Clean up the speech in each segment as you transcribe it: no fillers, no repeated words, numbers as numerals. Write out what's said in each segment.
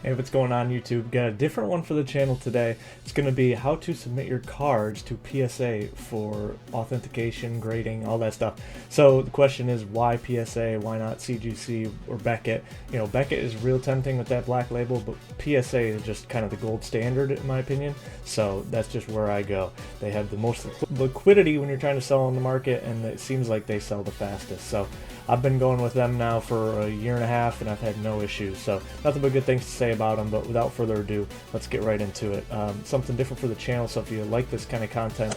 Hey, what's going on YouTube? Got a different one for the channel today. It's going to be how to submit your cards to PSA for authentication, grading, all that stuff. So the question is, why PSA? Why not CGC or Beckett? You know, Beckett is real tempting with that black label, but PSA is just kind of the gold standard in my opinion. So that's just where I go. They have the most liquidity when you're trying to sell on the market, and it seems like they sell the fastest. So I've been going with them now for a year and a half, and I've had no issues. So nothing but good things to say about them, but without further ado, let's get right into it. Something different for the channel, so if you like this kind of content,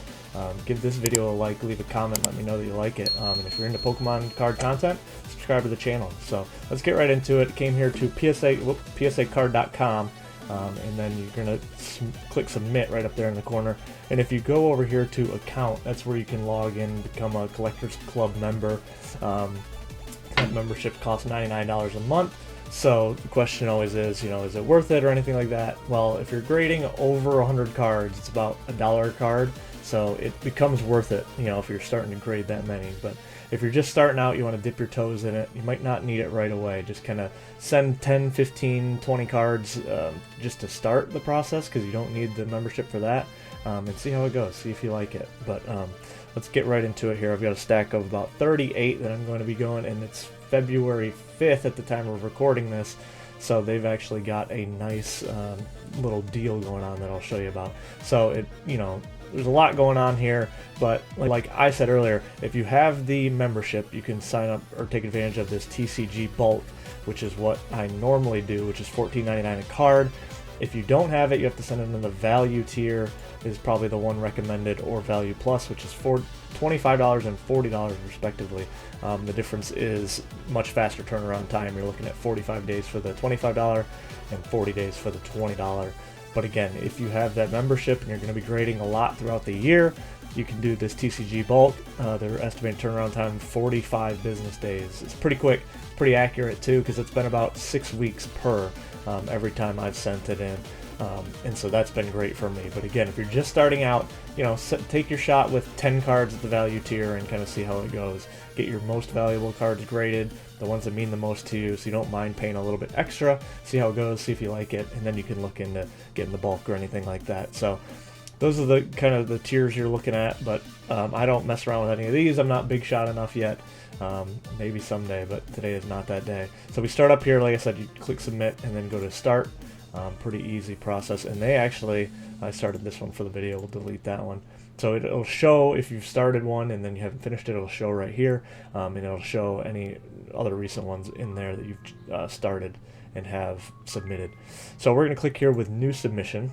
give this video a like, leave a comment, let me know that you like it. And if you're into Pokemon card content, subscribe to the channel. So let's get right into it. Came here to PSAcard.com. And then you're going to click submit right up there in the corner, and if you go over here to account, that's where you can log in, become a Collectors Club member. That membership costs $99 a month. So the question always is, you know, is it worth it or anything like that? Well, if you're grading over 100 cards, it's about $1 a card, so it becomes worth it, you know, if you're starting to grade that many. But if you're just starting out, you want to dip your toes in it, you might not need it right away. Just kind of send 10, 15, 20 cards just to start the process, because you don't need the membership for that, and see how it goes, see if you like it. But let's get right into it here. I've got a stack of about 38 that I'm going to be going, and it's February 5th at the time of recording this, so they've actually got a nice little deal going on that I'll show you about. So it, you know, there's a lot going on here, but like I said earlier, if you have the membership, you can sign up or take advantage of this TCG bulk, which is what I normally do, which is $14.99 a card. If you don't have it, you have to send it in the value tier, is probably the one recommended, or value plus, which is for $25 and $40 respectively. The difference is much faster turnaround time. You're looking at 45 days for the $25 and 40 days for the $20. But again, if you have that membership and you're going to be grading a lot throughout the year, you can do this TCG bulk. Their estimated turnaround time 45 business days. It's pretty quick, pretty accurate too, because it's been about 6 weeks per every time I've sent it in. And so that's been great for me. But again, if you're just starting out, you know, take your shot with 10 cards at the value tier and kind of see how it goes. Get your most valuable cards graded, the ones that mean the most to you, so you don't mind paying a little bit extra. See how it goes, see if you like it, and then you can look into getting the bulk or anything like that. So those are the kind of the tiers you're looking at, but I don't mess around with any of these. I'm not big shot enough yet. Maybe someday, but today is not that day. So we start up here, like I said, you click submit and then go to start. Pretty easy process, and they actually, I started this one for the video, we'll delete that one. So it'll show if you've started one and then you haven't finished it, it'll show right here, and it'll show any other recent ones in there that you've started and have submitted. So we're going to click here with new submission.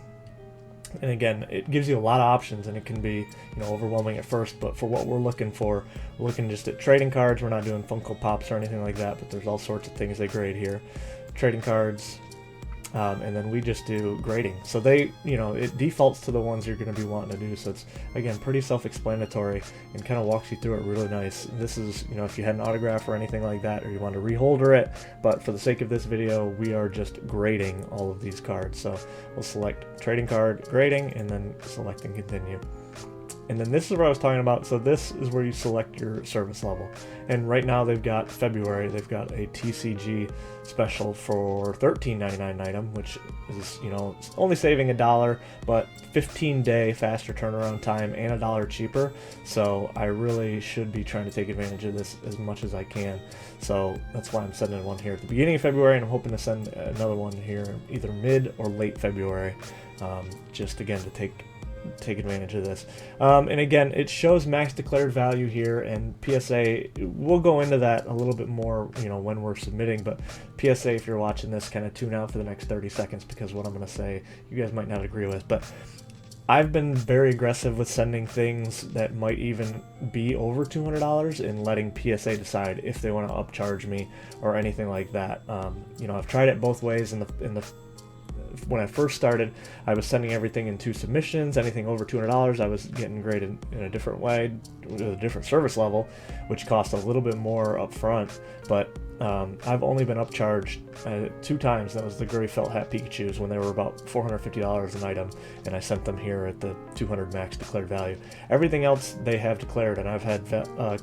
And again, it gives you a lot of options, and it can be, you know, overwhelming at first, but for what we're looking for, we're looking just at trading cards. We're not doing Funko Pops or anything like that, but there's all sorts of things they grade here. Trading cards, and then we just do grading. So they, you know, it defaults to the ones you're going to be wanting to do. So it's, again, pretty self-explanatory and kind of walks you through it really nice. This is, you know, if you had an autograph or anything like that, or you want to reholder it, but for the sake of this video, we are just grading all of these cards. So we'll select trading card, grading, and then select and continue. And then this is what I was talking about. So this is where you select your service level. And right now they've got February, they've got a TCG special for $13.99 item, which is, you know, only saving $1, but 15-day faster turnaround time and $1 cheaper. So I really should be trying to take advantage of this as much as I can. So that's why I'm sending one here at the beginning of February, and I'm hoping to send another one here either mid or late February, just again to take advantage of this. And again, it shows max declared value here, and PSA, we'll go into that a little bit more, you know, when we're submitting. But PSA, if you're watching this, kind of tune out for the next 30 seconds, because what I'm going to say you guys might not agree with. But I've been very aggressive with sending things that might even be over $200 and letting PSA decide if they want to upcharge me or anything like that. You know, I've tried it both ways. When I first started, I was sending everything in 2 submissions. Anything over $200, I was getting graded in a different way, with a different service level, which cost a little bit more up front. But I've only been upcharged 2 times. That was the gray felt hat Pikachus when they were about $450 an item, and I sent them here at the 200 max declared value. Everything else they have declared, and I've had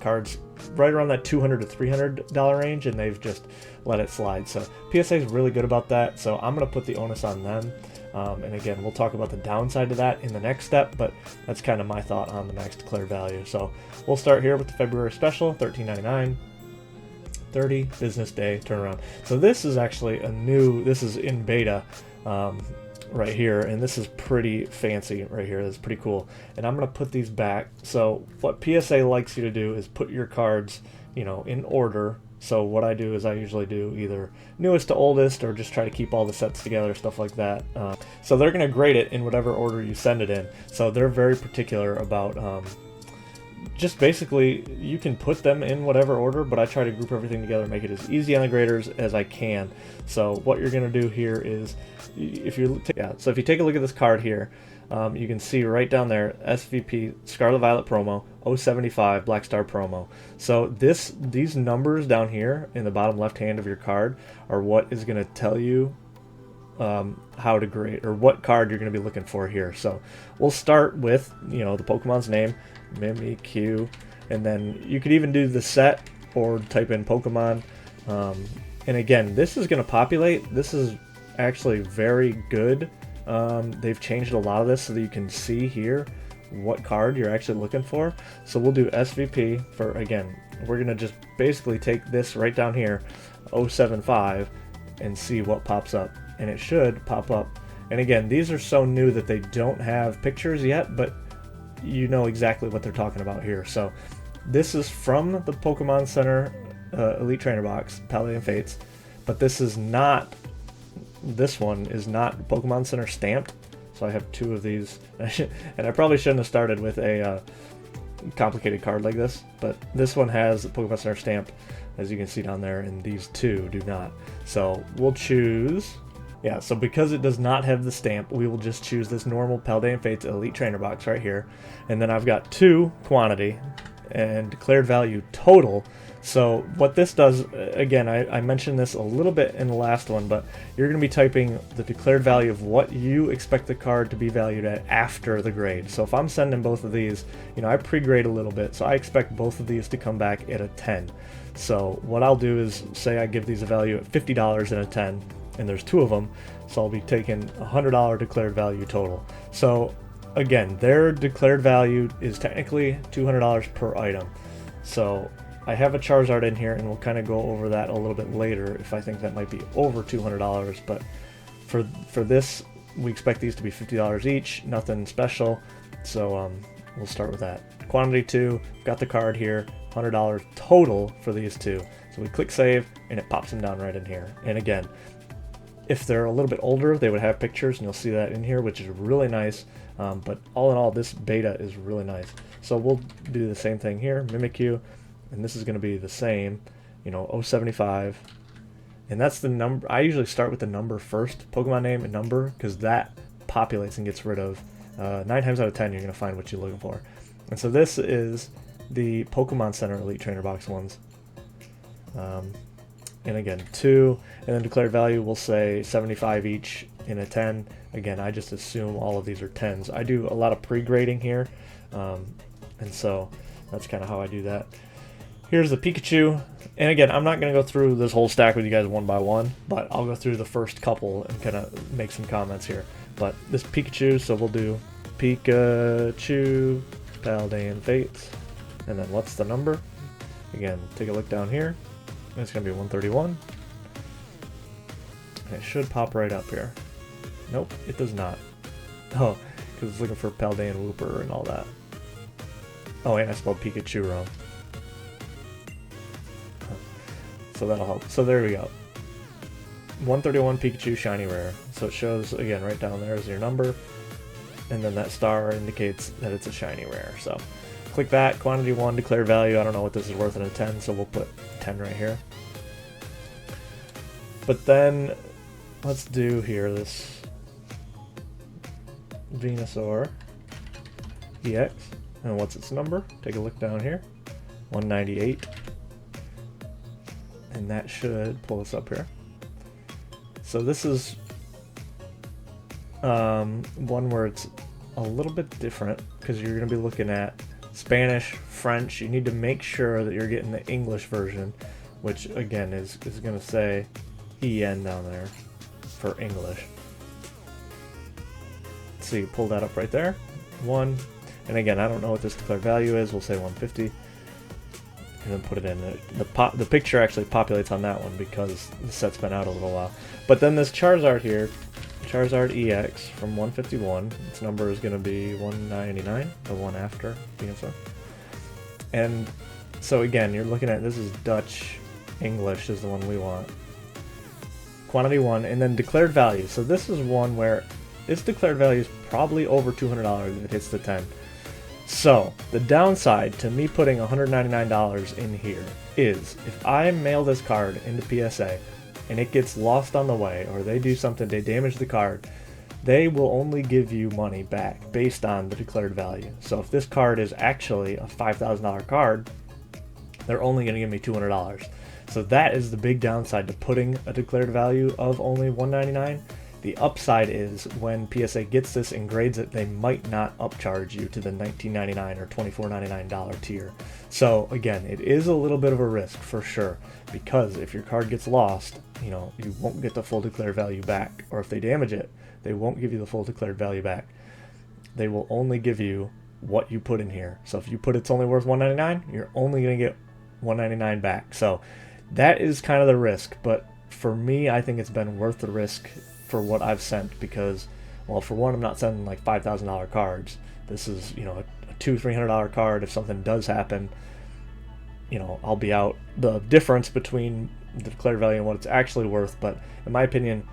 cards right around that $200 to $300 range, and they've just let it slide. So PSA is really good about that, so I'm going to put the onus on them. And again, we'll talk about the downside of that in the next step, but that's kind of my thought on the max declared value. So we'll start here with the February special, $13.99. 30 business day turnaround. So this is actually this is in beta right here, and this is pretty fancy right here. That's pretty cool. And I'm going to put these back. So what PSA likes you to do is put your cards, in order. So what I do is I usually do either newest to oldest, or just try to keep all the sets together, stuff like that. So they're going to grade it in whatever order you send it in. So they're very particular about just basically, you can put them in whatever order, but I try to group everything together and make it as easy on the graders as I can. So what you're going to do here is, if you take a look at this card here, you can see right down there, SVP Scarlet Violet promo, 075 Black Star promo. So these numbers down here in the bottom left hand of your card are what is going to tell you how to grade, or what card you're going to be looking for here. So we'll start with the Pokemon's name, Mimikyu, and then you could even do the set or type in Pokemon. And again, this is going to populate. This is actually very good. They've changed a lot of this so that you can see here what card you're actually looking for. So we'll do SVP for, again, we're going to just basically take this right down here, 075, and see what pops up. And it should pop up. And again, these are so new that they don't have pictures yet, but you know exactly what they're talking about here. So this is from the Pokemon Center Elite Trainer box, Paladin Fates, but this one is not Pokemon Center stamped. So I have 2 of these, and I probably shouldn't have started with a complicated card like this, but this one has the Pokemon Center stamped, as you can see down there, and these 2 do not. So we'll choose. Yeah, so because it does not have the stamp, we will just choose this normal Paldean Fates Elite Trainer box right here. And then I've got 2 quantity and declared value total. So what this does, again, I mentioned this a little bit in the last one, but you're going to be typing the declared value of what you expect the card to be valued at after the grade. So if I'm sending both of these, I pre-grade a little bit, so I expect both of these to come back at a 10. So what I'll do is say I give these a value at $50 and a 10. And there's 2 of them, so I'll be taking $100 declared value total. So again, their declared value is technically $200 per item. So I have a Charizard in here, and we'll kind of go over that a little bit later if I think that might be over $200. But for this, we expect these to be $50 each, nothing special. So we'll start with that. Quantity 2, got the card here, $100 total for these 2. So we click save, and it pops them down right in here. And again, if they're a little bit older, they would have pictures, and you'll see that in here, which is really nice. But all in all, this beta is really nice. So we'll do the same thing here, Mimikyu, and this is going to be the same, 075. And that's the number. I usually start with the number first, Pokemon name and number, because that populates and gets rid of. 9 times out of 10, you're going to find what you're looking for. And so this is the Pokemon Center Elite Trainer Box ones. And again, 2, and then declared value will say 75 each in a 10. Again, I just assume all of these are 10s. I do a lot of pre-grading here, and so that's kind of how I do that. Here's the Pikachu, and again, I'm not going to go through this whole stack with you guys one by one, but I'll go through the first couple and kind of make some comments here. But this Pikachu, so we'll do Pikachu, Paldean Fates, and then what's the number? Again, take a look down here. It's going to be 131. And it should pop right up here. Nope, it does not. Oh, because it's looking for Paldean Wooper and all that. Oh, and I spelled Pikachu wrong. So that'll help. So there we go. 131 Pikachu Shiny Rare. So it shows, again, right down there is your number. And then that star indicates that it's a Shiny Rare. So click that, quantity 1, declared value. I don't know what this is worth in a 10, so we'll put 10 right here. But then, let's do here this Venusaur EX. And what's its number? Take a look down here. 198. and that should pull us up here. So this is one where it's a little bit different because you're going to be looking at Spanish, French. You need to make sure that you're getting the English version, which again is going to say EN down there for English. So you pull that up right there. One, and again, I don't know what this declared value is. We'll say 150, and then put it in. The picture actually populates on that one because the set's been out a little while. But then this Charizard here, Charizard EX from 151. Its number is going to be 199, the one after PSA. And so again, you're looking at, this is Dutch English is the one we want. Quantity 1, and then declared value. So this is one where its declared value is probably over $200 if it hits the 10. So the downside to me putting $199 in here is if I mail this card into PSA and it gets lost on the way, or they do something, they damage the card, they will only give you money back based on the declared value. So if this card is actually a $5,000 card, they're only going to give me $200. So that is the big downside to putting a declared value of only $199. The upside is when PSA gets this and grades it, they might not upcharge you to the $19.99 or $24.99 tier. So again, it is a little bit of a risk for sure, because if your card gets lost, you know, you won't get the full declared value back, or if they damage it, they won't give you the full declared value back. They will only give you what you put in here. So if you put it's only worth $199, you're only going to get $199 back. So that is kind of the risk, but for me, I think it's been worth the risk for what I've sent, because, well, for one, I'm not sending like $5,000 cards. This is, you know, a $200-$300 card. If something does happen, you know, I'll be out. The difference between the declared value and what it's actually worth, but in my opinion,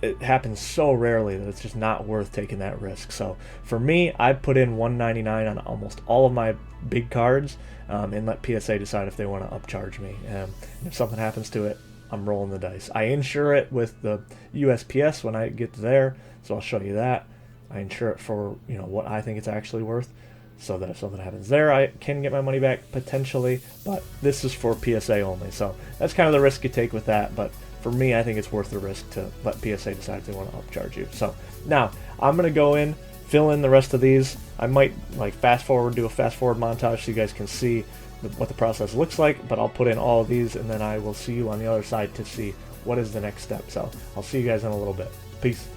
it happens so rarely that it's just not worth taking that risk. So for me, I put in $199 on almost all of my big cards, and let PSA decide if they want to upcharge me. And if something happens to it, I'm rolling the dice. I insure it with the USPS when I get there, so I'll show you that. I insure it for, you know, what I think it's actually worth, so that if something happens there, I can get my money back potentially, but this is for PSA only. So that's kind of the risk you take with that, but for me, I think it's worth the risk to let PSA decide if they want to upcharge you. So now I'm going to go in, fill in the rest of these. I might like fast forward, do a fast forward montage so you guys can see what the process looks like, but I'll put in all of these and then I will see you on the other side to see what is the next step. So I'll see you guys in a little bit. Peace.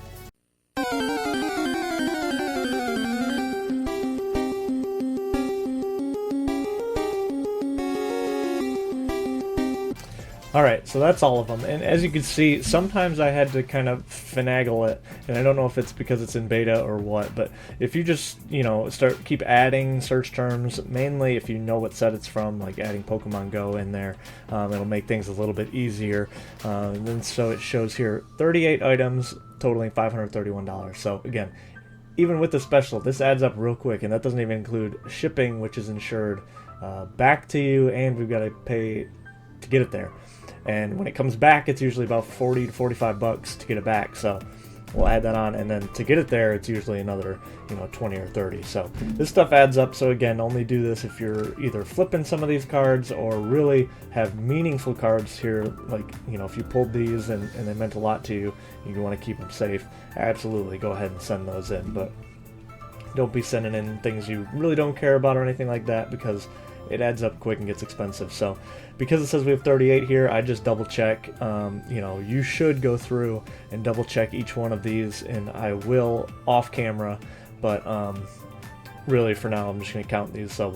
Alright, so that's all of them, and as you can see, sometimes I had to kind of finagle it, and I don't know if it's because it's in beta or what, but if you just, you know, keep adding search terms, mainly if you know what set it's from, like adding Pokemon Go in there, it'll make things a little bit easier. And then so it shows here 38 items totaling $531. So again, even with the special, this adds up real quick, and that doesn't even include shipping, which is insured back to you, and we've got to pay to get it there. And when it comes back, it's usually about 40 to 45 bucks to get it back. So we'll add that on, and then to get it there, it's usually another, you know, 20 or 30. So this stuff adds up. So again, only do this if you're either flipping some of these cards or really have meaningful cards here. Like, you know, if you pulled these and they meant a lot to you, you want to keep them safe, absolutely go ahead and send those in. But don't be sending in things you really don't care about or anything like that, because it adds up quick and gets expensive. So because it says we have 38 here, I just double check. You know, you should go through and double check each one of these, and I will off camera, but really for now I'm just going to count these. So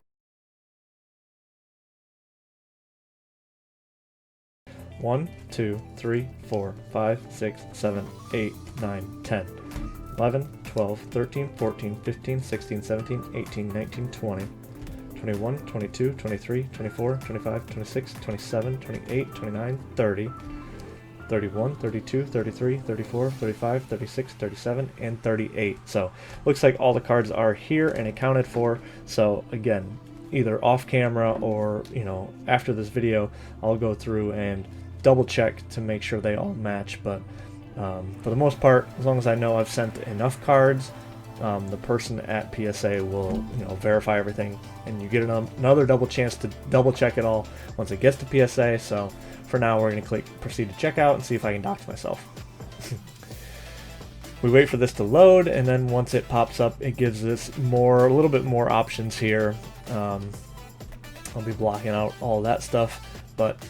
1, 2, 3, 4, 5, 6, 7, 8, 9, 10, 11, 12, 13, 14, 15, 16, 17, 18, 19, 20, 21, 22, 23, 24, 25, 26, 27, 28, 29, 30, 31, 32, 33, 34, 35, 36, 37, and 38. So looks like all the cards are here and accounted for. So again, either off camera or, you know, after this video, I'll go through and double check to make sure they all match. But for the most part, as long as I know I've sent enough cards the person at PSA will, verify everything, and you get another double chance to double check it all once it gets to PSA. So for now, we're going to click proceed to checkout and see if I can dox myself. We wait for this to load, and then once it pops up, it gives us a little bit more options here. I'll be blocking out all that stuff, but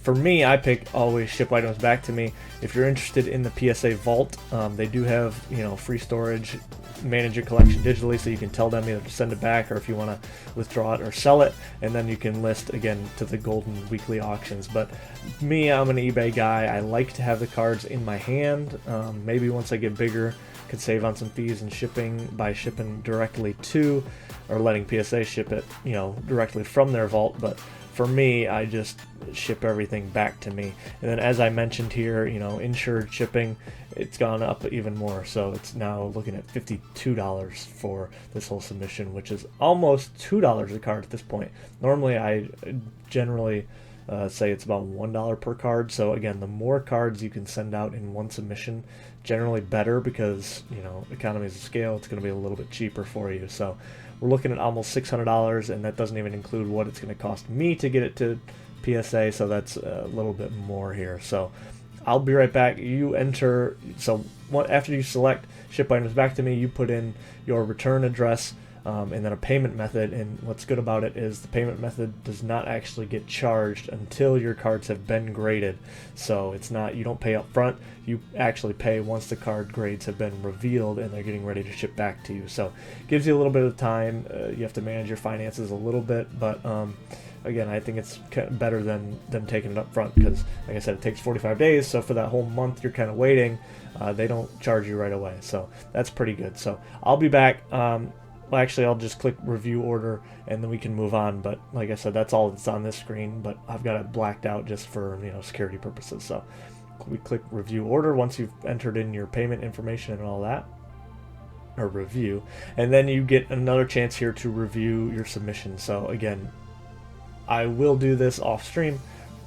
for me, I pick always ship items back to me. If you're interested in the PSA Vault, they do have free storage, manage your collection digitally, so you can tell them either to send it back or if you want to withdraw it or sell it, and then you can list again to the golden weekly auctions. But me, I'm an eBay guy. I like to have the cards in my hand. Maybe once I get bigger, could save on some fees and shipping by shipping directly to, or letting PSA ship it directly from their vault. But for me, I just ship everything back to me. And then as I mentioned here, insured shipping, it's gone up even more. So it's now looking at $52 for this whole submission, which is almost $2 a card at this point. Normally, I generally say it's about $1 per card. So again, the more cards you can send out in one submission, generally better, because economies of scale, it's going to be a little bit cheaper for you. So we're looking at almost $600, and that doesn't even include what it's going to cost me to get it to PSA, so that's a little bit more here. So I'll be right back. You enter, so after you select ship items back to me, you put in your return address, and then a payment method. And what's good about it is the payment method does not actually get charged until your cards have been graded. So it's not, you don't pay up front, you actually pay once the card grades have been revealed and they're getting ready to ship back to you. So it gives you a little bit of time. You have to manage your finances a little bit, but again, I think it's better than taking it up front, because like I said, it takes 45 days. So for that whole month you're kind of waiting, they don't charge you right away. So that's pretty good. So I'll be back. Well, actually, I'll just click review order and then we can move on. But like I said, that's all that's on this screen, but I've got it blacked out just for security purposes. So we click review order once you've entered in your payment information and all that, or review, and then you get another chance here to review your submission. So again, I will do this off stream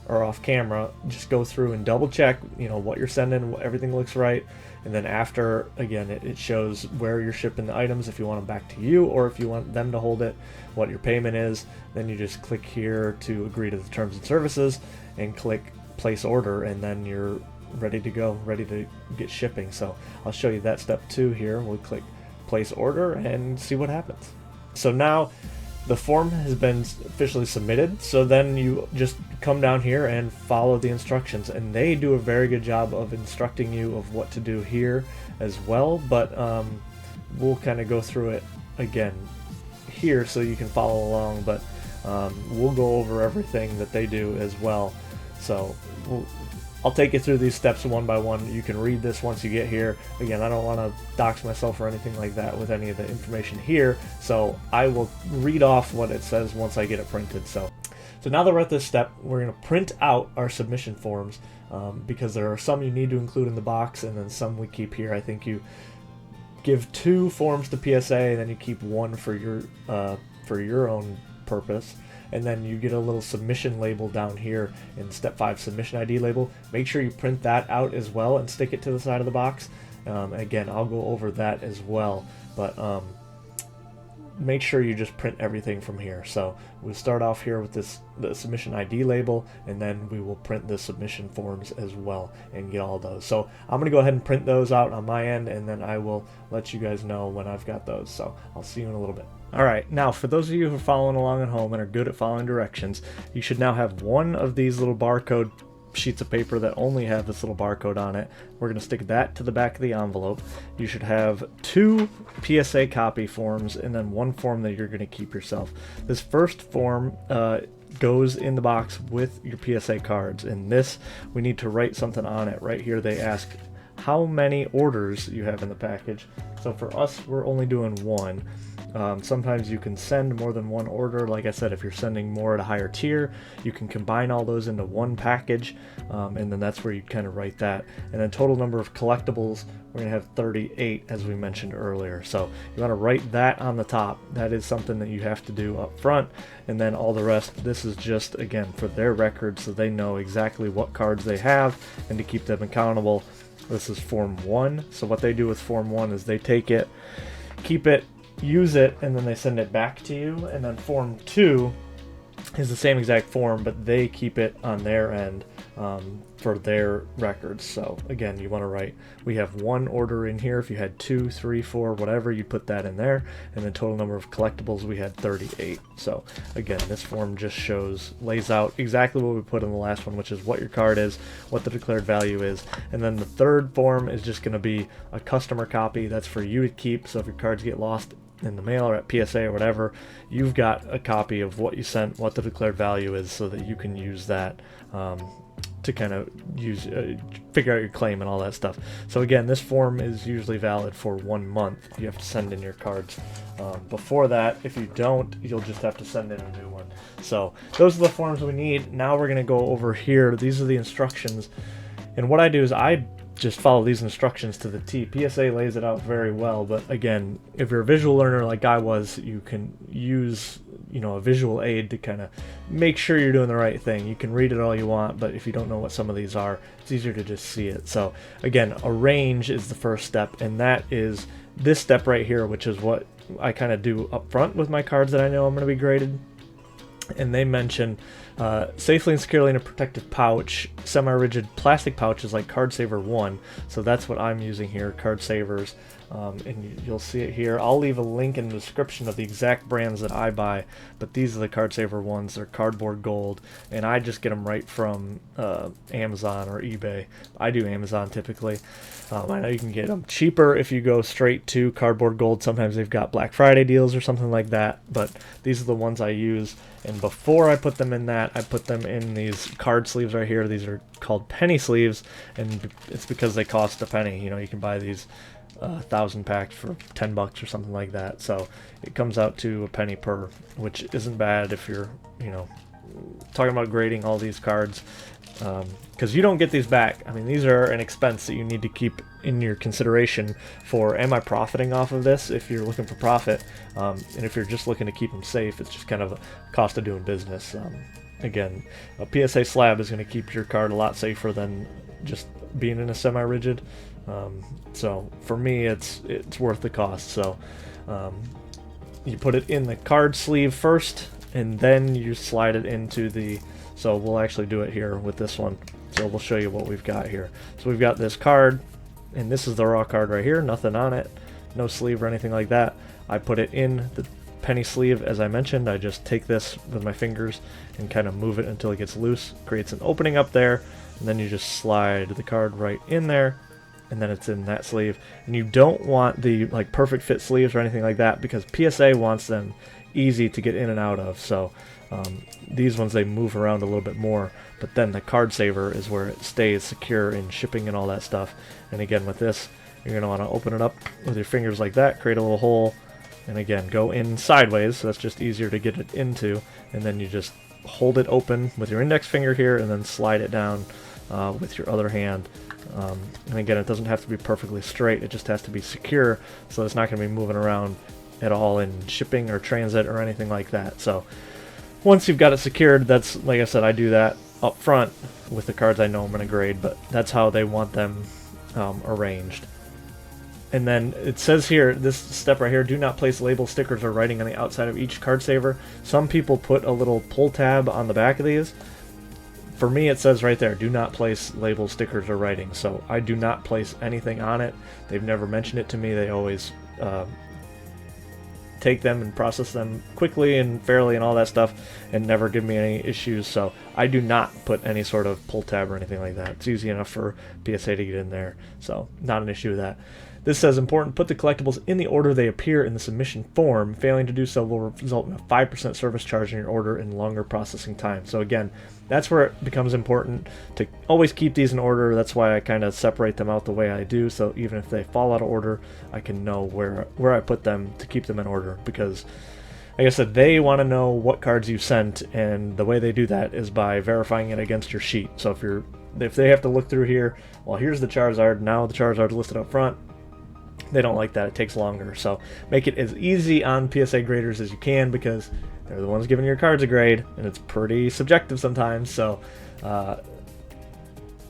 or off camera. Just go through and double check what you're sending, everything looks right. And then after, again, it shows where you're shipping the items, if you want them back to you or if you want them to hold it, what your payment is. Then you just click here to agree to the terms and services and click place order, and then you're ready to go, ready to get shipping. So I'll show you that step 2 here. We'll click place order and see what happens. So now the form has been officially submitted, so then you just come down here and follow the instructions, and they do a very good job of instructing you of what to do here as well. But we'll kind of go through it again here so you can follow along, but we'll go over everything that they do as well. So I'll take you through these steps one by one. You can read this once you get here. Again, I don't want to dox myself or anything like that with any of the information here, so I will read off what it says once I get it printed. So now that we're at this step, we're going to print out our submission forms, because there are some you need to include in the box and then some we keep here. I think you give 2 forms to PSA and then you keep 1 for your own purpose. And then you get a little submission label down here in step 5, submission ID label. Make sure you print that out as well and stick it to the side of the box. Again, I'll go over that as well, but make sure you just print everything from here. So we'll start off here with the submission ID label, and then we will print the submission forms as well and get all those. So I'm gonna go ahead and print those out on my end, and then I will let you guys know when I've got those. So I'll see you in a little bit. Alright, now for those of you who are following along at home and are good at following directions, you should now have one of these little barcode sheets of paper that only have this little barcode on it. We're going to stick that to the back of the envelope. You should have 2 PSA copy forms and then 1 form that you're going to keep yourself. This first form goes in the box with your PSA cards, and this, we need to write something on it. Right here they ask how many orders you have in the package. So for us, we're only doing 1. Sometimes you can send more than 1 order. Like I said, if you're sending more at a higher tier, you can combine all those into 1 package, and then that's where you kind of write that. And then total number of collectibles, we're going to have 38, as we mentioned earlier. So you want to write that on the top. That is something that you have to do up front, and then all the rest, this is just, again, for their records, so they know exactly what cards they have and to keep them accountable. This is Form 1. So what they do with Form 1 is they take it, keep it, use it, and then they send it back to you. And then Form 2 is the same exact form, but they keep it on their end for their records. So again, you want to write, we have 1 order in here. If you had 2, 3, 4, whatever, you put that in there. And the total number of collectibles, we had 38. So again, this form just lays out exactly what we put in the last one, which is what your card is, what the declared value is. And then the third form is just going to be a customer copy. That's for you to keep. So if your cards get lost in the mail or at PSA or whatever, you've got a copy of what you sent, what the declared value is, so that you can use that to kind of figure out your claim and all that stuff. So again, this form is usually valid for 1 month. You have to send in your cards. Before that, if you don't, you'll just have to send in a new one. So those are the forms we need. Now we're going to go over here. These are the instructions. And what I do is I just follow these instructions to the T. PSA lays it out very well, but again, if you're a visual learner like I was, you can use, a visual aid to kind of make sure you're doing the right thing. You can read it all you want, but if you don't know what some of these are, it's easier to just see it. So again, arrange is the first step, and that is this step right here, which is what I kind of do up front with my cards that I know I'm going to be graded. And they mention safely and securely in a protective pouch, semi-rigid plastic pouches like Card Saver 1. So that's what I'm using here, Card Savers. And you'll see it here. I'll leave a link in the description of the exact brands that I buy, but these are the Card Saver ones. They're cardboard gold, and I just get them right from Amazon or eBay. I do Amazon typically. I know you can get them cheaper if you go straight to cardboard gold. Sometimes they've got Black Friday deals or something like that, but these are the ones I use. And before I put them in that, I put them in these card sleeves right here. These are called penny sleeves, and it's because they cost a penny. You can buy these 1,000 packs for $10 or something like that. So it comes out to a penny per, which isn't bad if you're, talking about grading all these cards, because you don't get these back. I mean, these are an expense that you need to keep in your consideration for, am I profiting off of this? If you're looking for profit, and if you're just looking to keep them safe, it's just kind of a cost of doing business. Again, a PSA slab is going to keep your card a lot safer than just being in a semi-rigid. So for me, it's worth the cost. So you put it in the card sleeve first, and then you slide it into the, so we'll actually do it here with this one. So we'll show you what we've got here. So we've got this card, and this is the raw card right here, nothing on it, no sleeve or anything like that. I put it in the penny sleeve. As I mentioned, I just take this with my fingers and kind of move it until it gets loose, creates an opening up there, and then you just slide the card right in there, and then it's in that sleeve. And you don't want the perfect fit sleeves or anything like that, because PSA wants them easy to get in and out of. So these ones, they move around a little bit more, but then the Card Saver is where it stays secure in shipping and all that stuff. And again, with this, you're going to want to open it up with your fingers like that, create a little hole, and again, go in sideways, so that's just easier to get it into, and then you just hold it open with your index finger here, and then slide it down with your other hand. And again, it doesn't have to be perfectly straight, it just has to be secure, so it's not going to be moving around at all in shipping or transit or anything like that. So once you've got it secured, that's, like I said, I do that up front with the cards I know I'm going to grade, but that's how they want them arranged. And then it says here, this step right here, do not place label, stickers, or writing on the outside of each card saver. Some people put a little pull tab on the back of these. For me, it says right there, do not place labels, stickers, or writing. So I do not place anything on it. They've never mentioned it to me. They always take them and process them quickly and fairly and all that stuff, and never give me any issues. So I do not put any sort of pull tab or anything like that. It's easy enough for PSA to get in there, so not an issue with that. This says, important, put the collectibles in the order they appear in the submission form. Failing to do so will result in a 5% service charge in your order and longer processing time. So again, that's where it becomes important to always keep these in order. That's why I kind of separate them out the way I do, so even if they fall out of order, I can know where I put them to keep them in order, because like I said, they want to know what cards you sent, and the way they do that is by verifying it against your sheet. So if they have to look through here, well, here's the Charizard, now the Charizard's listed up front, they don't like that. It takes longer. So make it as easy on PSA graders as you can, because they're the ones giving your cards a grade, and it's pretty subjective sometimes. So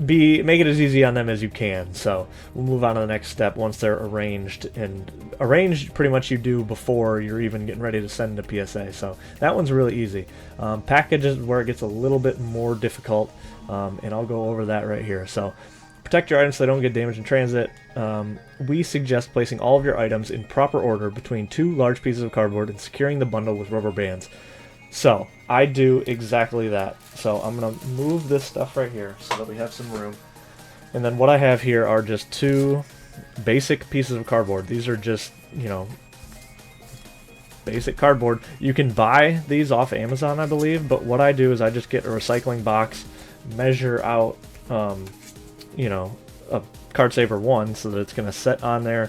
make it as easy on them as you can. So we'll move on to the next step once they're arranged, and arranged pretty much you do before you're even getting ready to send to PSA. So that one's really easy. Packages where it gets a little bit more difficult, and I'll go over that right here. So protect your items so they don't get damaged in transit. We suggest placing all of your items in proper order between 2 large pieces of cardboard and securing the bundle with rubber bands. So I do exactly that. So I'm going to move this stuff right here so that we have some room. And then what I have here are just 2 basic pieces of cardboard. These are just, you know, basic cardboard. You can buy these off Amazon, I believe, but what I do is I just get a recycling box, measure out, you know, a card saver 1 so that it's going to set on there,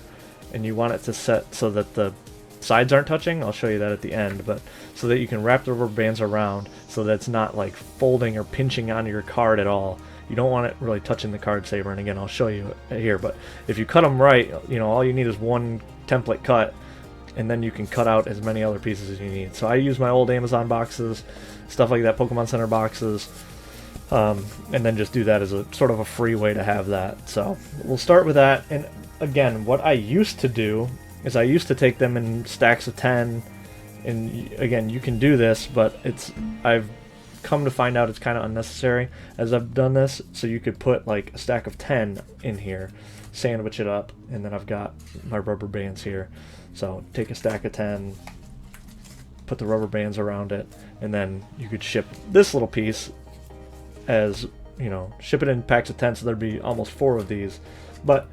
and you want it to set so that the sides aren't touching. I'll show you that at the end, but so that you can wrap the rubber bands around so that it's not like folding or pinching onto your card at all. You don't want it really touching the card saver, and again, I'll show you here, but if you cut them right, you know, all you need is 1 template cut, and then you can cut out as many other pieces as you need. So I use my old Amazon boxes, stuff like that, Pokemon Center boxes, and then just do that as a sort of a free way to have that. So we'll start with that. And again, what I used to do is I used to take them in stacks of 10, and again, you can do this, but I've come to find out it's kind of unnecessary as I've done this. So you could put like a stack of 10 in here, sandwich it up, and then I've got my rubber bands here. So take a stack of 10, put the rubber bands around it, and then you could ship this little piece as, you know, ship it in packs of 10, so there'd be almost 4 of these. But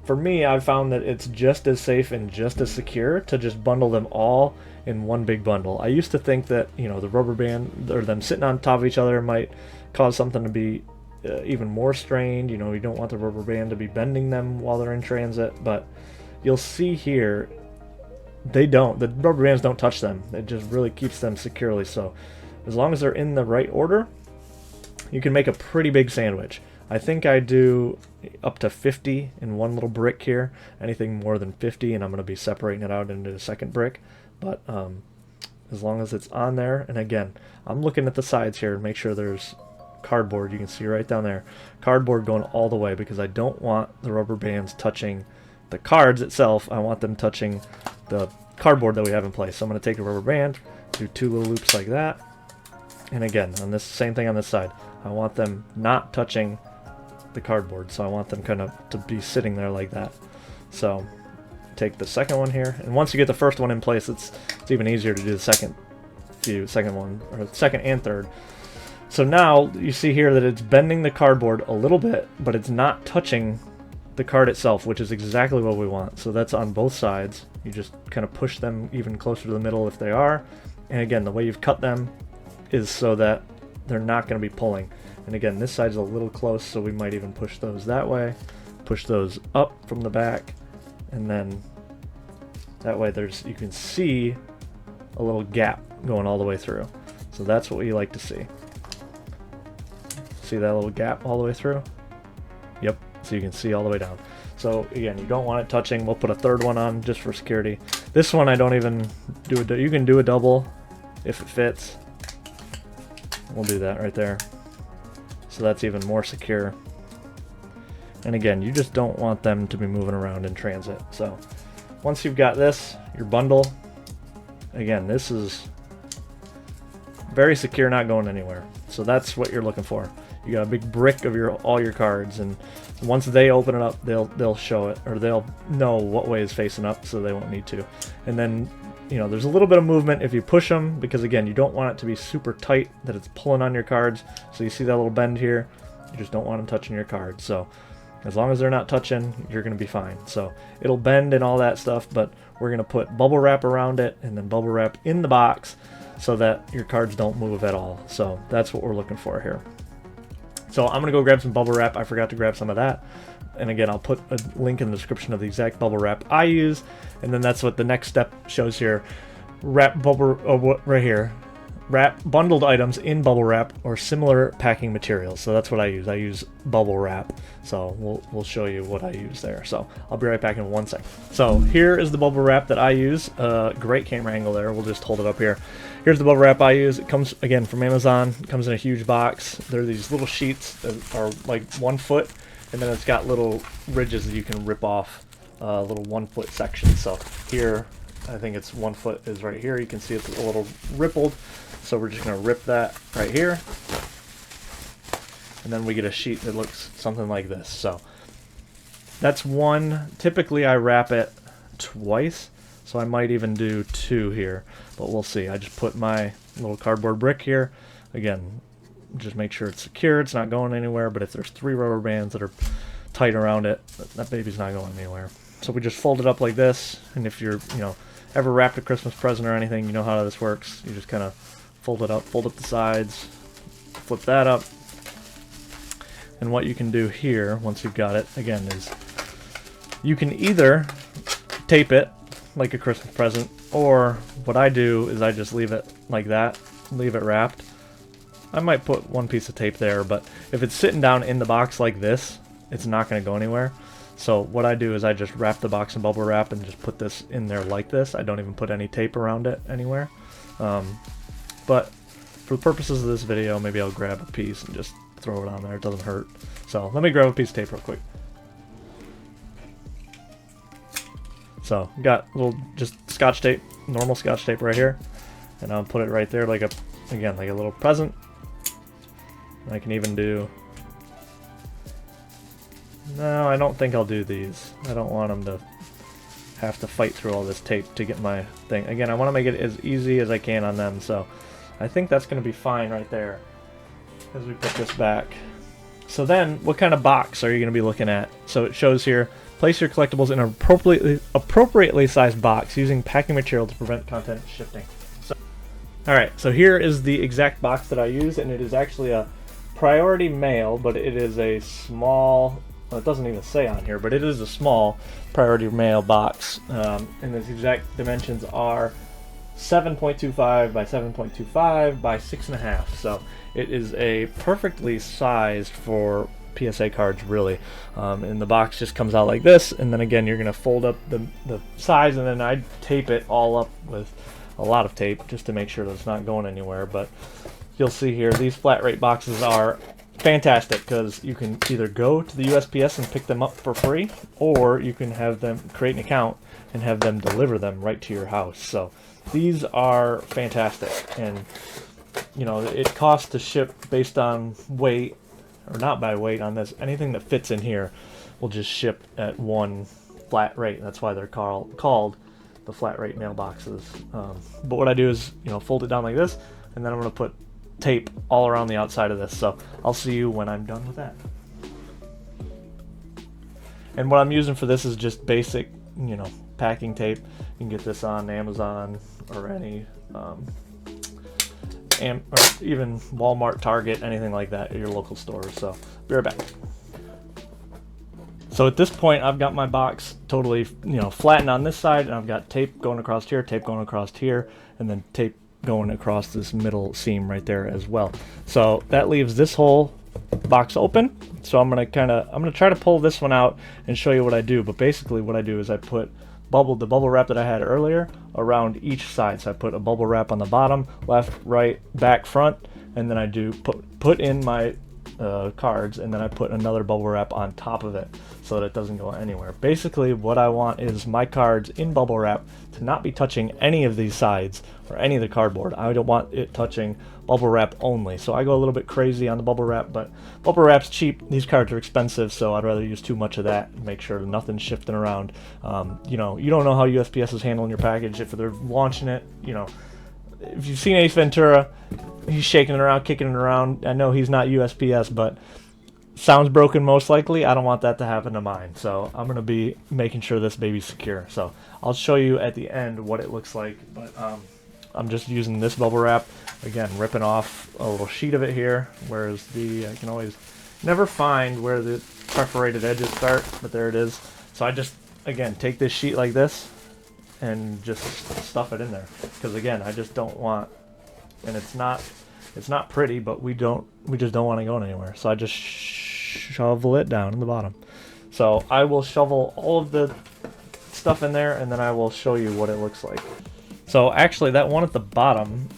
for me, I've found that it's just as safe and just as secure to just bundle them all in one big bundle. I used to think that, you know, the rubber band or them sitting on top of each other might cause something to be even more strained. You know, you don't want the rubber band to be bending them while they're in transit, but you'll see here they don't. The rubber bands don't touch them. It just really keeps them securely. So as long as they're in the right order, you can make a pretty big sandwich. I think I do up to 50 in one little brick here. Anything more than 50, and I'm going to be separating it out into a second brick. But as long as it's on there, and again, I'm looking at the sides here and make sure there's cardboard. You can see right down there, cardboard going all the way, because I don't want the rubber bands touching the cards itself. I want them touching the cardboard that we have in place. So I'm going to take a rubber band, do 2 little loops like that, and again, on this same thing on this side, I want them not touching the cardboard, so I want them kind of to be sitting there like that. So take the second one here, and once you get the first one in place, it's even easier to do the second one, or second and third. So now you see here that it's bending the cardboard a little bit, but it's not touching the card itself, which is exactly what we want. So that's on both sides. You just kind of push them even closer to the middle if they are, and again, the way you've cut them is so that they're not going to be pulling. And again, this side's a little close, so we might even push those that way, push those up from the back, and then that way you can see a little gap going all the way through. So that's what we like to see. See that little gap all the way through? Yep, so you can see all the way down. So again, you don't want it touching. We'll put a third one on just for security. This one I don't even do you can do a double if it fits. We'll do that right there. So that's even more secure. And again, you just don't want them to be moving around in transit. So once you've got this, your bundle, again, this is very secure, not going anywhere. So that's what you're looking for. You got a big brick of all your cards, and once they open it up, they'll show it, or they'll know what way is facing up, so they won't need to. And then, you know, there's a little bit of movement if you push them, because again, you don't want it to be super tight that it's pulling on your cards. So you see that little bend here, you just don't want them touching your cards. So as long as they're not touching, you're going to be fine. So it'll bend and all that stuff, but we're going to put bubble wrap around it and then bubble wrap in the box so that your cards don't move at all. So that's what we're looking for here. So I'm going to go grab some bubble wrap. I forgot to grab some of that. And again, I'll put a link in the description of the exact bubble wrap I use. And then that's what the next step shows here. Wrap bubble right here. wrap bundled items in bubble wrap or similar packing materials. So that's what I use. I use bubble wrap. So we'll show you what I use there. So I'll be right back in 1 second. So here is the bubble wrap that I use. Great camera angle there. We'll just hold it up here. Here's the bubble wrap I use. It comes again from Amazon. It comes in a huge box. There are these little sheets that are like 1 foot, and then it's got little ridges that you can rip off, little 1 foot sections. So here, I think it's 1 foot is right here. You can see it's a little rippled. So we're just going to rip that right here. And then we get a sheet that looks something like this. So that's one. Typically I wrap it twice. So I might even do 2 here. But we'll see. I just put my little cardboard brick here. Again, just make sure it's secure. It's not going anywhere. But if there's 3 rubber bands that are tight around it, that baby's not going anywhere. So we just fold it up like this. And if you're, ever wrapped a Christmas present or anything, you know how this works. You just kind of fold it up, fold up the sides, flip that up. And what you can do here, once you've got it, again, is you can either tape it like a Christmas present, or what I do is I just leave it like that, leave it wrapped. I might put 1 piece of tape there, but if it's sitting down in the box like this, it's not going to go anywhere. So what I do is I just wrap the box in bubble wrap and just put this in there like this. I don't even put any tape around it anywhere. But for the purposes of this video, maybe I'll grab a piece and just throw it on there. It doesn't hurt. So let me grab a piece of tape real quick. So got a little just Scotch tape, normal Scotch tape right here, and I'll put it right there like a little present. I can even do. No, I don't think I'll do these. I don't want them to have to fight through all this tape to get my thing. Again, I want to make it as easy as I can on them, so I think that's going to be fine right there as we put this back. So then, what kind of box are you going to be looking at? So it shows here, place your collectibles in an appropriately sized box using packing material to prevent content shifting. So, alright, so here is the exact box that I use, and it is actually a priority mail, but it is a small, well, it doesn't even say on here, but it is a small priority mail box, and the exact dimensions are 7.25 by 7.25 by 6.5. So it is a perfectly sized for PSA cards, really. And the box just comes out like this, and then again you're going to fold up the size, and then I tape it all up with a lot of tape just to make sure that it's not going anywhere. But you'll see here, these flat rate boxes are fantastic because you can either go to the USPS and pick them up for free, or you can have them create an account and have them deliver them right to your house. So these are fantastic, and it costs to ship based on weight, or not by weight on this. Anything that fits in here will just ship at one flat rate. That's why they're called the flat rate mailboxes. But what I do is fold it down like this, and then I'm going to put tape all around the outside of this. So I'll see you when I'm done with that. And what I'm using for this is just basic packing tape. You can get this on Amazon or any or even Walmart, Target, anything like that at your local stores. So be right back. So at this point I've got my box totally flattened on this side, and I've got tape going across here, tape going across here, and then tape going across this middle seam right there as well. So that leaves this whole box open. So I'm gonna try to pull this one out and show you what I do. But basically what I do is I put the bubble wrap that I had earlier around each side. So I put a bubble wrap on the bottom, left, right, back, front, and then I do put in my cards, and then I put another bubble wrap on top of it so that it doesn't go anywhere. Basically what I want is my cards in bubble wrap to not be touching any of these sides or any of the cardboard. I don't want it touching bubble wrap only. So I go a little bit crazy on the bubble wrap, but bubble wrap's cheap. These cards are expensive, so I'd rather use too much of that and make sure nothing's shifting around. You don't know how USPS is handling your package. If they're launching it, if you've seen Ace Ventura, he's shaking it around, kicking it around. I know he's not USPS, but sounds broken most likely. I don't want that to happen to mine. So I'm going to be making sure this baby's secure. So I'll show you at the end what it looks like. But I'm just using this bubble wrap. Again, ripping off a little sheet of it here. Whereas I can always never find where the perforated edges start, but there it is. So I just, again, take this sheet like this and just stuff it in there. Because again, I just don't want and it's not pretty, but we just don't want to go anywhere. So I just shovel it down in the bottom. So I will shovel all of the stuff in there, and then I will show you what it looks like. So actually that one at the bottom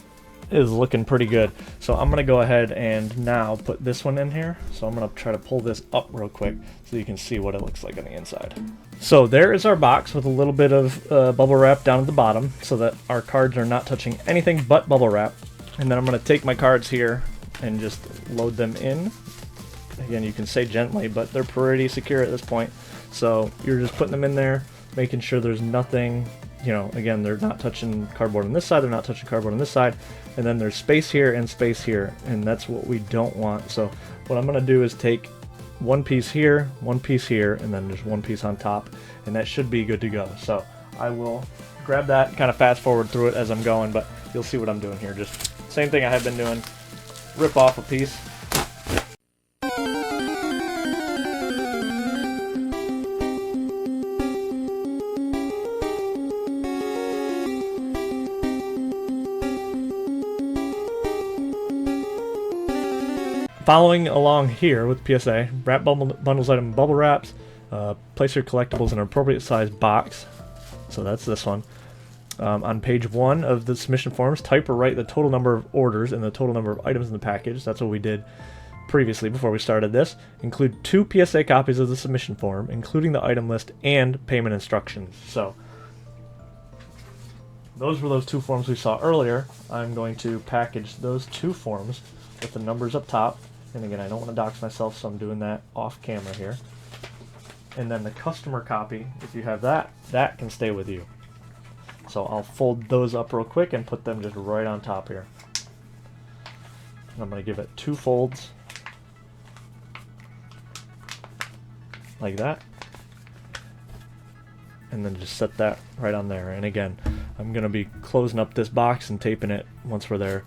is looking pretty good. So I'm gonna go ahead and now put this one in here. So I'm gonna try to pull this up real quick so you can see what it looks like on the inside. So there is our box with a little bit of bubble wrap down at the bottom so that our cards are not touching anything but bubble wrap. And then I'm gonna take my cards here and just load them in. Again, you can say gently, but they're pretty secure at this point. So you're just putting them in there, making sure there's nothing, you know, again, they're not touching cardboard on this side, they're not touching cardboard on this side, and then there's space here, and that's what we don't want. So what I'm going to do is take one piece here, and then there's one piece on top, and that should be good to go. So I will grab that, kind of fast forward through it as I'm going, but you'll see what I'm doing here. Just same thing I have been doing, rip off a piece. Following along here with PSA, wrap bundles item bubble wraps, place your collectibles in an appropriate size box. So that's this one. On page 1 of the submission forms, type or write the total number of orders and the total number of items in the package. That's what we did previously before we started this. Include 2 PSA copies of the submission form, including the item list and payment instructions. So those were those 2 forms we saw earlier. I'm going to package those 2 forms with the numbers up top. And again, I don't want to dox myself, so I'm doing that off camera here. And then the customer copy, if you have that, that can stay with you. So I'll fold those up real quick and put them just right on top here. And I'm going to give it 2 folds. Like that. And then just set that right on there. And again, I'm going to be closing up this box and taping it once we're there.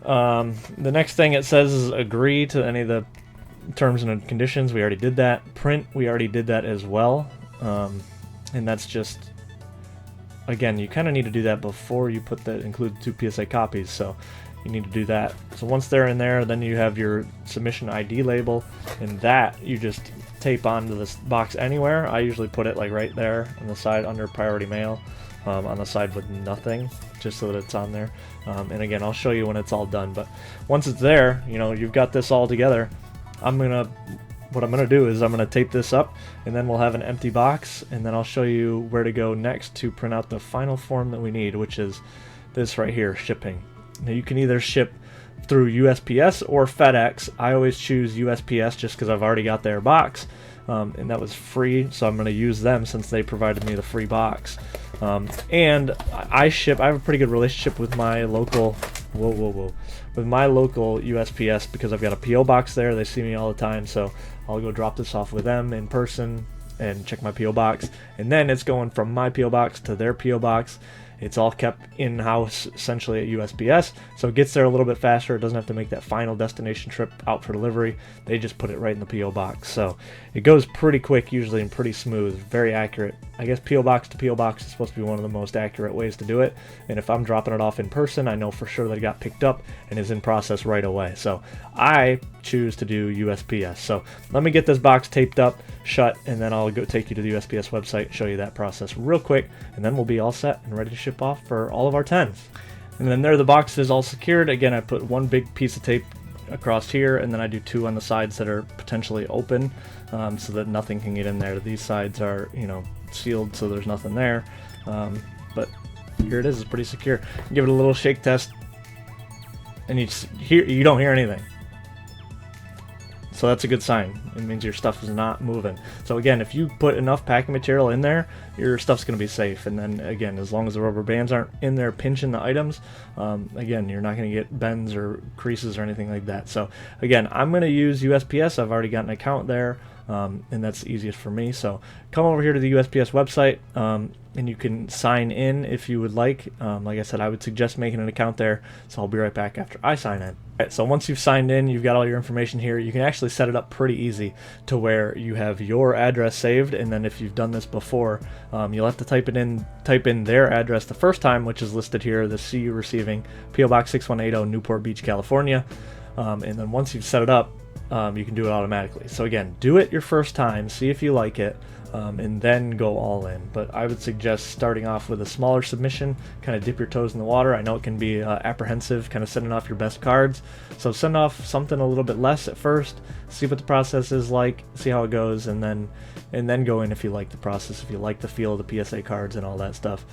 The next thing it says is agree to any of the terms and conditions. We already did that. Print, we already did that as well. And that's just, again, you kind of need to do that before you put the include 2 PSA copies, so you need to do that. So once they're in there, then you have your submission ID label, and that you just tape onto this box anywhere. I usually put it like right there on the side under priority mail, on the side with nothing, just so that it's on there. And again, I'll show you when it's all done, but once it's there, you know, you've got this all together. What I'm gonna do is I'm gonna tape this up, and then we'll have an empty box, and then I'll show you where to go next to print out the final form that we need, which is this right here, shipping. Now you can either ship through USPS or FedEx. I always choose USPS just because I've already got their box, and that was free, so I'm going to use them since they provided me the free box. And I have a pretty good relationship with my local with my local USPS because I've got a PO box there. They see me all the time, so I'll go drop this off with them in person and check my PO box, and then it's going from my PO box to their PO box. It's all kept in-house essentially at USPS, so it gets there a little bit faster. It doesn't have to make that final destination trip out for delivery. They just put it right in the PO box, so it goes pretty quick usually and pretty smooth, very accurate. I guess PO box to PO box is supposed to be one of the most accurate ways to do it, and if I'm dropping it off in person, I know for sure that it got picked up and is in process right away. So I choose to do USPS. So let me get this box taped up, shut, and then I'll go take you to the USPS website, show you that process real quick, and then we'll be all set and ready to ship off for all of our 10s. And then there the box is all secured. Again, I put one big piece of tape across here, and then I do 2 on the sides that are potentially open, so that nothing can get in there. These sides are, you know, sealed, so there's nothing there. But here it is. It's pretty secure. Give it a little shake test, and you don't hear anything. So that's a good sign. It means your stuff is not moving. So again, if you put enough packing material in there, your stuff's going to be safe. And then again, as long as the rubber bands aren't in there pinching the items, again, you're not going to get bends or creases or anything like that. So again, I'm going to use USPS. I've already got an account there. and that's easiest for me. So come over here to the USPS website, and you can sign in if you would like. Like I said, I would suggest making an account there, so I'll be right back after I sign in. All right, so once you've signed in, you've got all your information here. You can actually set it up pretty easy to where you have your address saved, and then if you've done this before, you'll have to type in their address the first time, which is listed here, the CU Receiving, PO Box 6180, Newport Beach, California. And then once you've set it up, you can do it automatically. So again, do it your first time, see if you like it, and then go all in. But I would suggest starting off with a smaller submission, kind of dip your toes in the water. I know it can be apprehensive, kind of sending off your best cards. So send off something a little bit less at first, see what the process is like, see how it goes, and then go in if you like the process, if you like the feel of the PSA cards and all that stuff,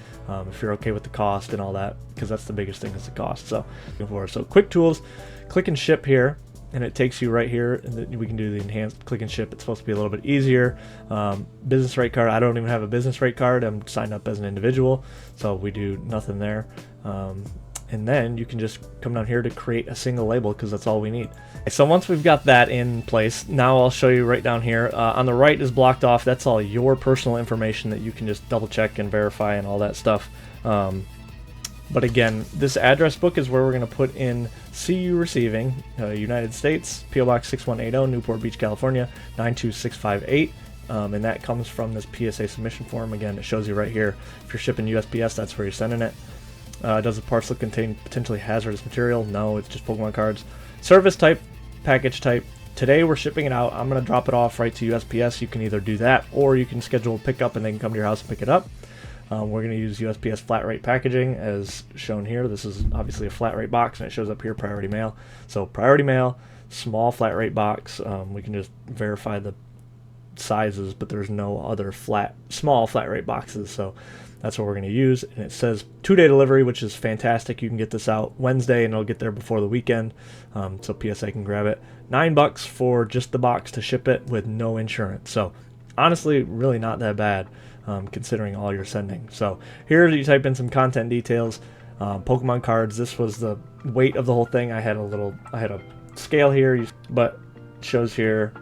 if you're okay with the cost and all that, because that's the biggest thing is the cost. So quick tools, click and ship here, and it takes you right here, and we can do the enhanced click and ship. It's supposed to be a little bit easier. Business rate card, I don't even have a business rate card. I'm signed up as an individual, so we do nothing there. And then you can just come down here to create a single label, because that's all we need. So once we've got that in place, now I'll show you right down here. On the right is blocked off. That's all your personal information that you can just double check and verify and all that stuff. But again, this address book is where we're going to put in CU Receiving, United States, PO Box 6180, Newport Beach, California, 92658. And that comes from this PSA submission form. Again, it shows you right here. If you're shipping USPS, that's where you're sending it. Does the parcel contain potentially hazardous material? No, it's just Pokemon cards. Service type, package type. Today we're shipping it out. I'm going to drop it off right to USPS. You can either do that, or you can schedule a pickup and they can come to your house and pick it up. We're going to use USPS flat rate packaging as shown here. This is obviously a flat rate box, and it shows up here priority mail. So priority mail, small flat rate box. We can just verify the sizes, but there's no other small flat rate boxes. So that's what we're going to use. And it says 2-day delivery, which is fantastic. You can get this out Wednesday and it'll get there before the weekend. So PSA can grab it. $9 for just the box to ship it with no insurance. So honestly, really not that bad. Considering all you're sending. So here you type in some content details. Pokemon cards, this was the weight of the whole thing. I had a scale here, but it shows here,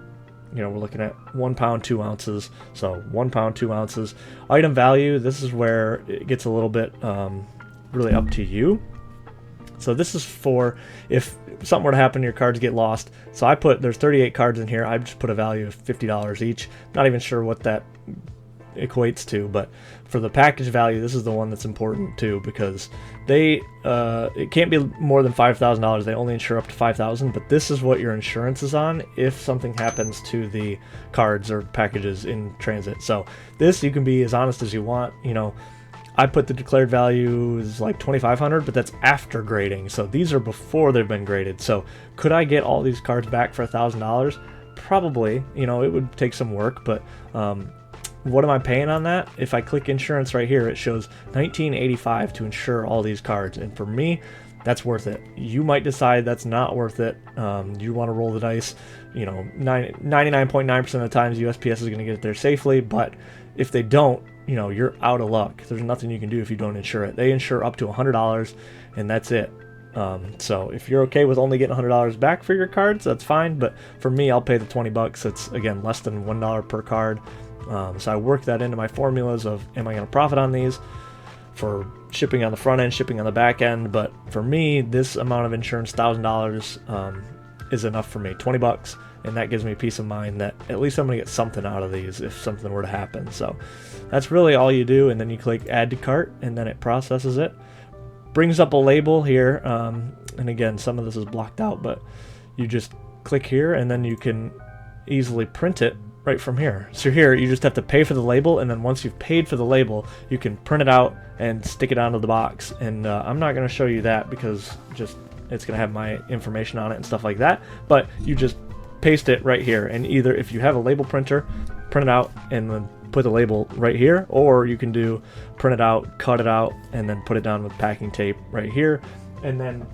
you know, we're looking at 1 pound 2 ounces. So 1 pound 2 ounces. Item value, this is where it gets a little bit really up to you. So this is for if something were to happen, your cards get lost. So there's 38 cards in here. I just put a value of $50 each. Not even sure what that equates to, but for the package value, this is the one that's important too, because it can't be more than $5,000. They only insure up to $5,000, but this is what your insurance is on if something happens to the cards or packages in transit. So this, you can be as honest as you want. You know, I put the declared value is like $2,500, but that's after grading. So these are before they've been graded. So could I get all these cards back for $1,000? Probably. You know, it would take some work, but what am I paying on that? If I click insurance right here, it shows $19.85 to insure all these cards. And for me, that's worth it. You might decide that's not worth it. You want to roll the dice. You know, 99.9% of the times USPS is going to get it there safely. But if they don't, you know, you're out of luck. There's nothing you can do if you don't insure it. They insure up to $100, and that's it. So if you're okay with only getting $100 back for your cards, that's fine. But for me, I'll pay the $20. It's, again, less than $1 per card. So I work that into my formulas of, am I going to profit on these for shipping on the front end, shipping on the back end? But for me, this amount of insurance, $1,000, is enough for me, $20, and that gives me peace of mind that at least I'm going to get something out of these if something were to happen. So that's really all you do, and then you click add to cart, and then it processes it. Brings up a label here, and again, some of this is blocked out, but you just click here, and then you can easily print it right from here. So here you just have to pay for the label, and then once you've paid for the label, you can print it out and stick it onto the box. And I'm not going to show you that because it's going to have my information on it and stuff like that, but you just paste it right here. And either if you have a label printer, print it out and then put the label right here, or you can do print it out, cut it out, and then put it down with packing tape right here. And then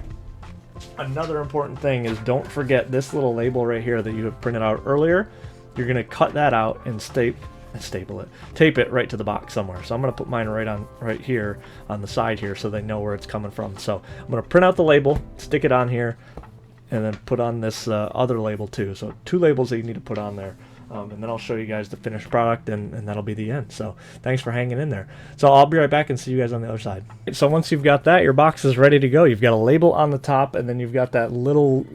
another important thing is, don't forget this little label right here that you have printed out earlier. You're going to cut that out and tape it right to the box somewhere. So I'm going to put mine right here on the side here so they know where it's coming from. So I'm going to print out the label, stick it on here, and then put on this other label too. So 2 labels that you need to put on there. and then I'll show you guys the finished product, and that'll be the end. So thanks for hanging in there. So I'll be right back and see you guys on the other side. So once you've got that, your box is ready to go. You've got a label on the top, and then you've got that little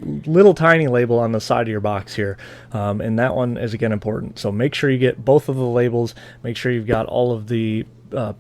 tiny label on the side of your box here, and that one is again important. So make sure you get both of the labels. Make sure you've got all of the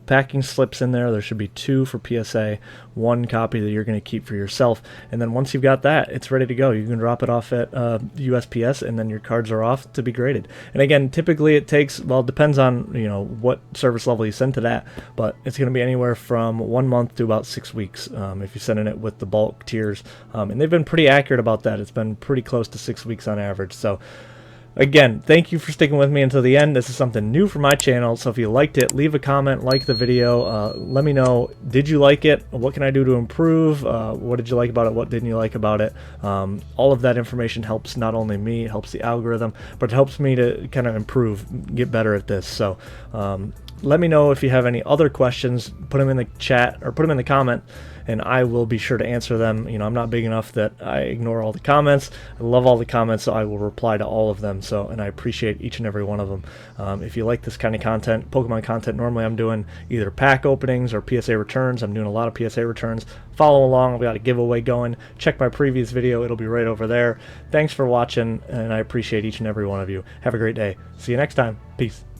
packing slips in there. There should be 2 for PSA, 1 copy that you're going to keep for yourself, and then once you've got that, it's ready to go. You can drop it off at USPS, and then your cards are off to be graded. And again, typically it takes, well, it depends on what service level you send to that, but it's going to be anywhere from 1 month to about 6 weeks if you're sending it with the bulk tiers, and they've been pretty accurate about that. It's been pretty close to 6 weeks on average. So again, thank you for sticking with me until the end. This is something new for my channel, so if you liked it, leave a comment, like the video, let me know, did you like it? What can I do to improve? What did you like about it? What didn't you like about it? All of that information helps not only me, it helps the algorithm, but it helps me to kind of improve, get better at this. So let me know if you have any other questions, put them in the chat or put them in the comment, and I will be sure to answer them. I'm not big enough that I ignore all the comments. I love all the comments, so I will reply to all of them. So, and I appreciate each and every one of them. If you like this kind of content, Pokemon content, normally I'm doing either pack openings or PSA returns. I'm doing a lot of PSA returns. Follow along. We got a giveaway going. Check my previous video. It'll be right over there. Thanks for watching, and I appreciate each and every one of you. Have a great day. See you next time. Peace.